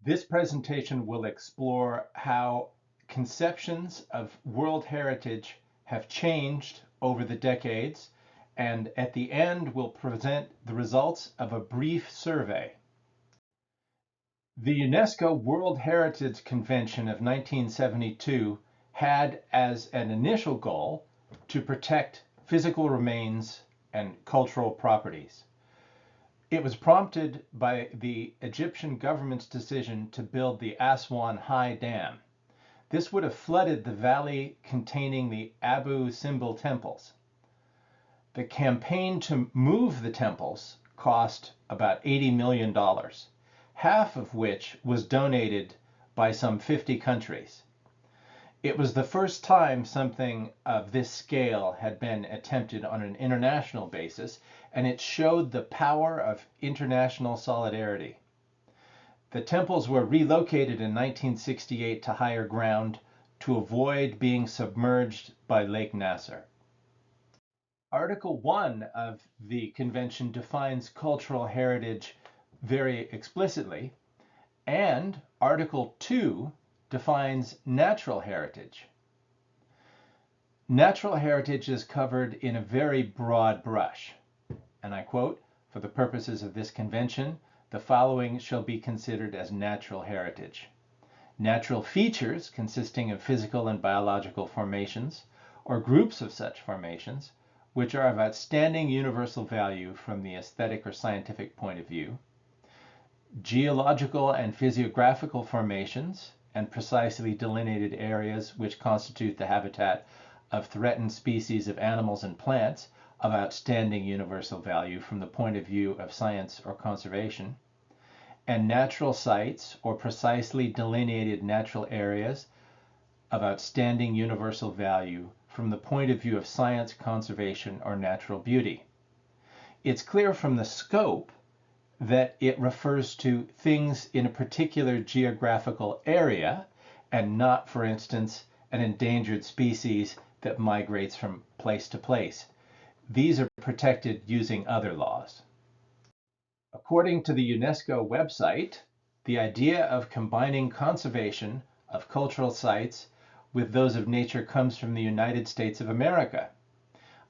This presentation will explore how conceptions of World Heritage have changed over the decades, and at the end we'll present the results of a brief survey. The UNESCO World Heritage Convention of 1972 had as an initial goal to protect physical remains and cultural properties. It was prompted by the Egyptian government's decision to build the Aswan High Dam. This would have flooded the valley containing the Abu Simbel temples. The campaign to move the temples cost about $80 million, half of which was donated by some 50 countries. It was the first time something of this scale had been attempted on an international basis, and it showed the power of international solidarity. The temples were relocated in 1968 to higher ground to avoid being submerged by Lake Nasser. Article 1 of the convention defines cultural heritage very explicitly, and Article 2 defines natural heritage. Natural heritage is covered in a very broad brush, and I quote, "For the purposes of this convention, the following shall be considered as natural heritage: natural features consisting of physical and biological formations, or groups of such formations, which are of outstanding universal value from the aesthetic or scientific point of view; geological and physiographical formations and precisely delineated areas which constitute the habitat of threatened species of animals and plants of outstanding universal value from the point of view of science or conservation; and natural sites or precisely delineated natural areas of outstanding universal value from the point of view of science, conservation, or natural beauty." It's clear from the scope that it refers to things in a particular geographical area and not, for instance, an endangered species that migrates from place to place. These are protected using other laws. According to the UNESCO website, the idea of combining conservation of cultural sites with those of nature comes from the United States of America.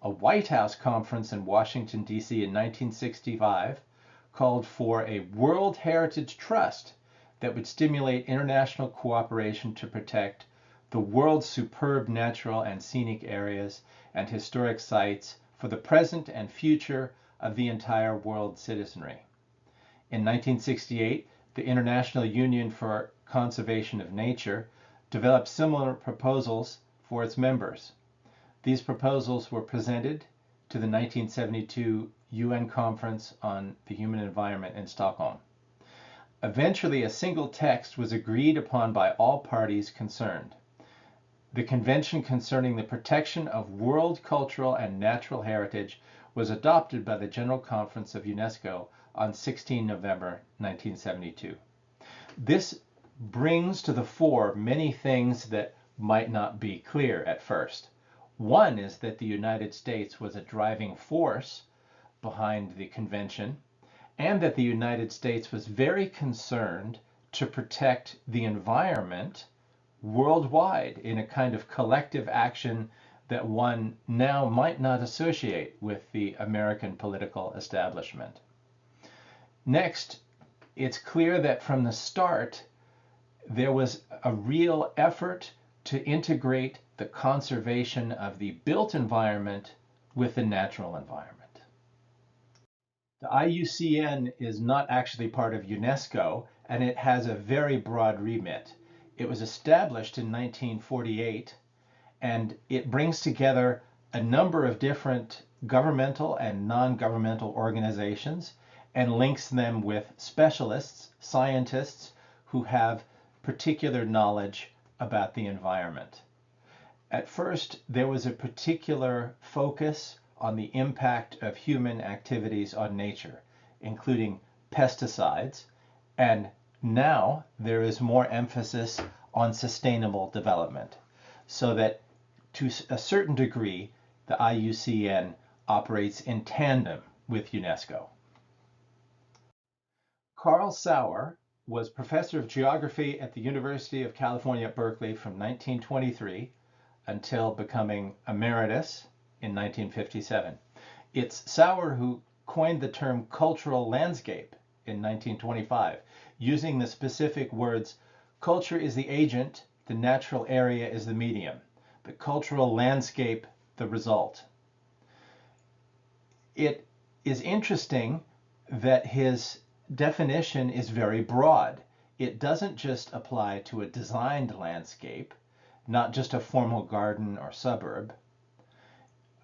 A White House conference in Washington, D.C. in 1965 called for a World Heritage Trust that would stimulate international cooperation to protect the world's superb natural and scenic areas and historic sites for the present and future of the entire world citizenry. In 1968, the International Union for Conservation of Nature developed similar proposals for its members. These proposals were presented to the 1972 UN Conference on the Human Environment in Stockholm. Eventually, a single text was agreed upon by all parties concerned. The Convention concerning the protection of world cultural and natural heritage was adopted by the General Conference of UNESCO on 16 November 1972. This brings to the fore many things that might not be clear at first. One is that the United States was a driving force behind the convention, and that the United States was very concerned to protect the environment worldwide in a kind of collective action that one now might not associate with the American political establishment. Next, it's clear that from the start, there was a real effort to integrate the conservation of the built environment with the natural environment. The IUCN is not actually part of UNESCO, and it has a very broad remit. It was established in 1948, and it brings together a number of different governmental and non-governmental organizations and links them with specialists, scientists who have particular knowledge about the environment. At first, there was a particular focus on the impact of human activities on nature, including pesticides, and now there is more emphasis on sustainable development, so that to a certain degree, the IUCN operates in tandem with UNESCO. Carl Sauer was professor of geography at the University of California at Berkeley from 1923 until becoming emeritus in 1957. It's Sauer who coined the term cultural landscape in 1925, using the specific words, culture is the agent, the natural area is the medium, the cultural landscape the result. It is interesting that his definition is very broad. It doesn't just apply to a designed landscape, not just a formal garden or suburb.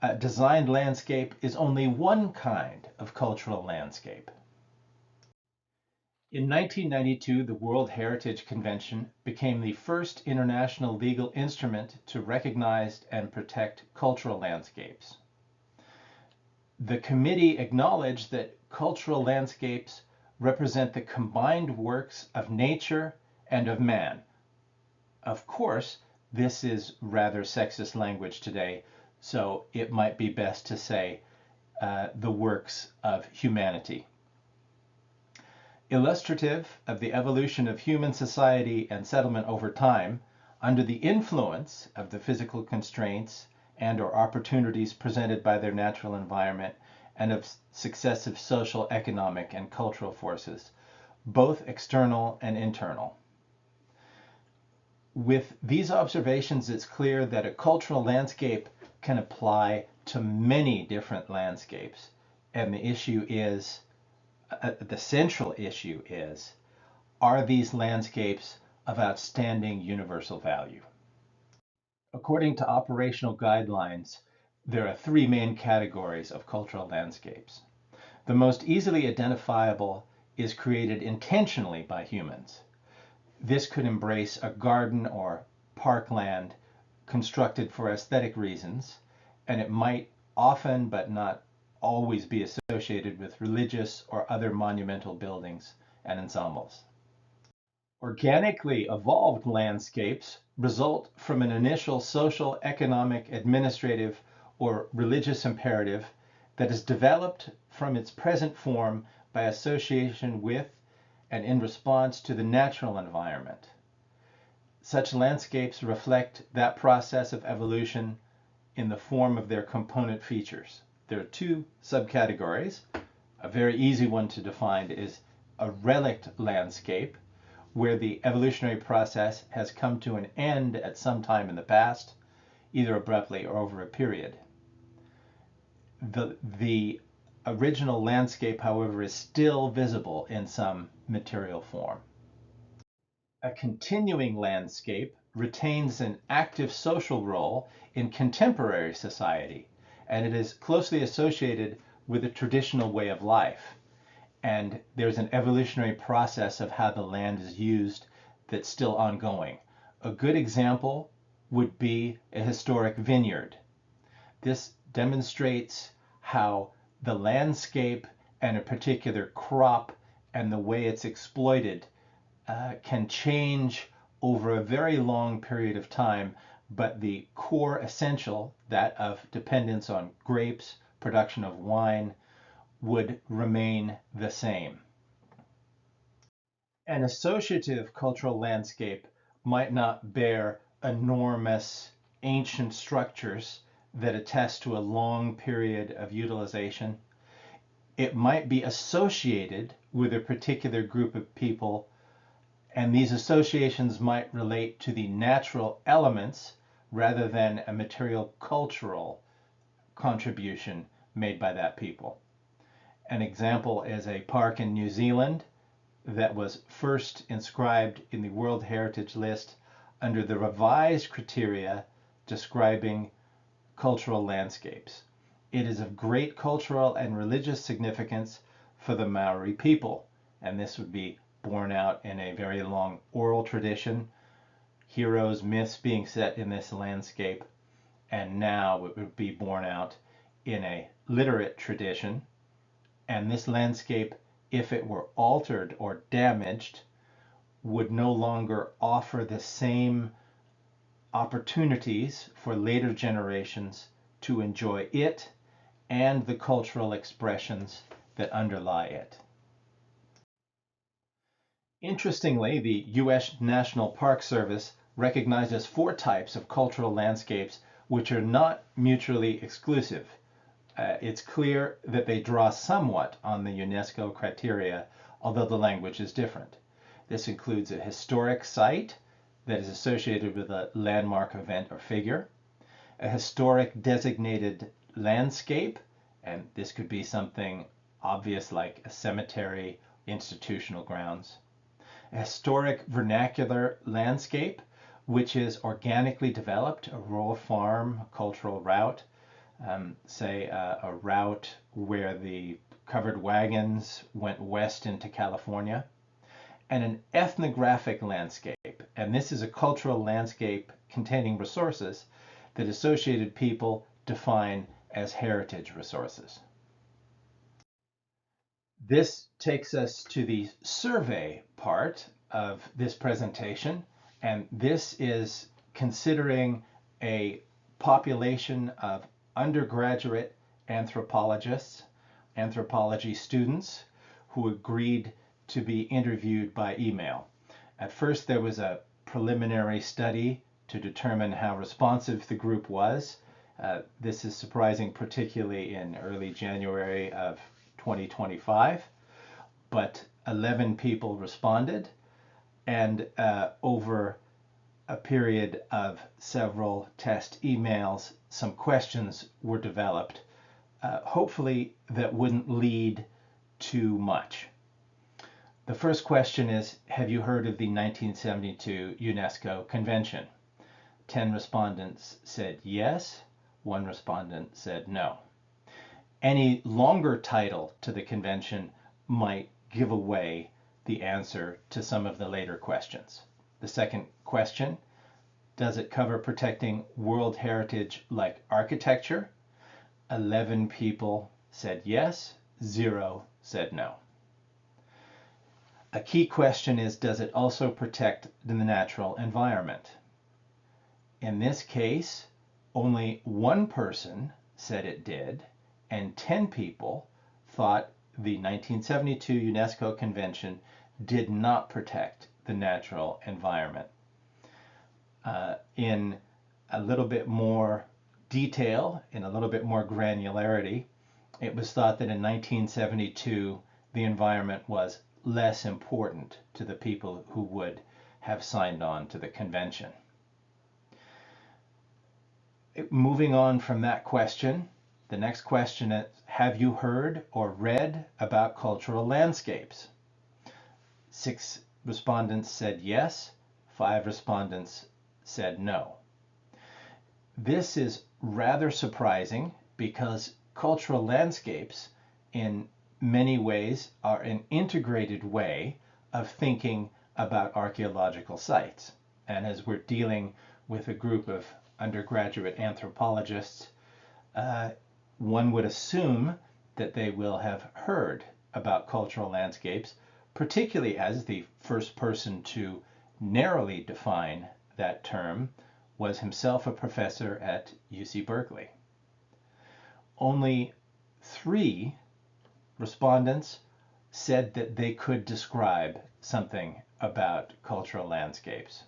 A designed landscape is only one kind of cultural landscape. In 1992, the World Heritage Convention became the first international legal instrument to recognize and protect cultural landscapes. The committee acknowledged that cultural landscapes represent the combined works of nature and of man. Of course, this is rather sexist language today, so it might be best to say the works of humanity. Illustrative of the evolution of human society and settlement over time, under the influence of the physical constraints and/or opportunities presented by their natural environment and of successive social, economic, and cultural forces, both external and internal. With these observations, it's clear that a cultural landscape can apply to many different landscapes, and the issue is, the central issue is, are these landscapes of outstanding universal value? According to operational guidelines, there are three main categories of cultural landscapes. The most easily identifiable is created intentionally by humans. This could embrace a garden or parkland constructed for aesthetic reasons, and it might often but not always be associated with religious or other monumental buildings and ensembles. Organically evolved landscapes result from an initial social, economic, administrative, or religious imperative that is developed from its present form by association with and in response to the natural environment. Such landscapes reflect that process of evolution in the form of their component features. There are two subcategories. A very easy one to define is a relict landscape, where the evolutionary process has come to an end at some time in the past, either abruptly or over a period. The original landscape, however, is still visible in some material form. A continuing landscape retains an active social role in contemporary society, and it is closely associated with a traditional way of life. And there's an evolutionary process of how the land is used that's still ongoing. A good example would be a historic vineyard. This demonstrates how the landscape and a particular crop and the way it's exploited can change over a very long period of time, but the core essential, that of dependence on grapes, production of wine, would remain the same. An associative cultural landscape might not bear enormous ancient structures that attest to a long period of utilization. It might be associated with a particular group of people, and these associations might relate to the natural elements rather than a material cultural contribution made by that people. An example is a park in New Zealand that was first inscribed in the World Heritage List under the revised criteria describing cultural landscapes. It is of great cultural and religious significance for the Maori people, and this would be borne out in a very long oral tradition, heroes, myths being set in this landscape, and now it would be borne out in a literate tradition. And this landscape, if it were altered or damaged, would no longer offer the same opportunities for later generations to enjoy it and the cultural expressions that underlie it. Interestingly, the U.S. National Park Service recognizes four types of cultural landscapes which are not mutually exclusive. It's clear that they draw somewhat on the UNESCO criteria, although the language is different. This includes a historic site that is associated with a landmark event or figure, a historic designated landscape, and this could be something obvious like a cemetery, institutional grounds, a historic vernacular landscape, which is organically developed, a rural farm, a cultural route, say a route where the covered wagons went west into California, and an ethnographic landscape. And this is a cultural landscape containing resources that associated people define as heritage resources. This takes us to the survey part of this presentation, and this is considering a population of undergraduate anthropologists, anthropology students who agreed to be interviewed by email. At first, there was a preliminary study to determine how responsive the group was. This is surprising, particularly in early January of 2025, but 11 people responded, and over a period of several test emails, some questions were developed, hopefully that wouldn't lead too much. The first question is, have you heard of the 1972 UNESCO Convention? 10 respondents said yes, 1 respondent said no. Any longer title to the convention might give away the answer to some of the later questions. The second question, does it cover protecting World Heritage like architecture? 11 people said yes, 0 said no. A key question is, does it also protect the natural environment? In this case, only 1 person said it did, and 10 people thought the 1972 UNESCO Convention did not protect the natural environment. In a little bit more detail, in a little bit more granularity, it was thought that in 1972 the environment was less important to the people who would have signed on to the convention. Moving on from that question, the next question is, have you heard or read about cultural landscapes? 6 respondents said yes, 5 respondents said no. This is rather surprising because cultural landscapes in many ways are an integrated way of thinking about archaeological sites. And as we're dealing with a group of undergraduate anthropologists, one would assume that they will have heard about cultural landscapes, particularly as the first person to narrowly define that term was himself a professor at UC Berkeley. Only 3 respondents said that they could describe something about cultural landscapes.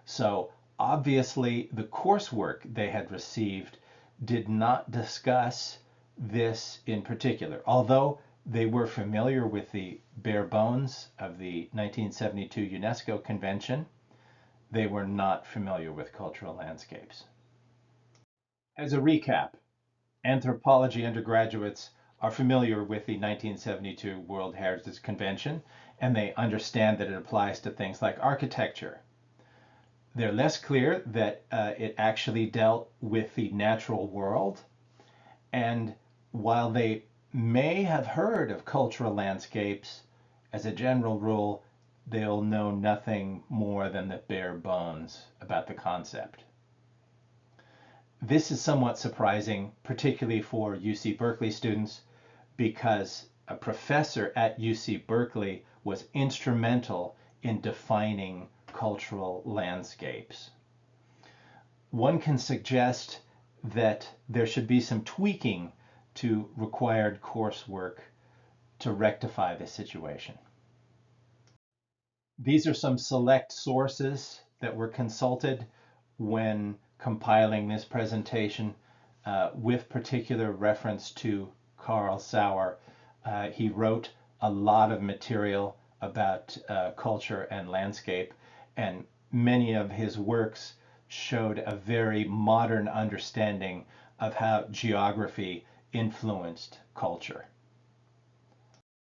So obviously the coursework they had received did not discuss this in particular, although they were familiar with the bare bones of the 1972 UNESCO Convention. They were not familiar with cultural landscapes. As a recap, anthropology undergraduates are familiar with the 1972 World Heritage Convention, and they understand that it applies to things like architecture. They're less clear that it actually dealt with the natural world, and while they may have heard of cultural landscapes, as a general rule, they'll know nothing more than the bare bones about the concept. This is somewhat surprising, particularly for UC Berkeley students, because a professor at UC Berkeley was instrumental in defining cultural landscapes. One can suggest that there should be some tweaking to required coursework to rectify this situation. These are some select sources that were consulted when compiling this presentation, with particular reference to Carl Sauer. He wrote a lot of material about culture and landscape, and many of his works showed a very modern understanding of how geography influenced culture.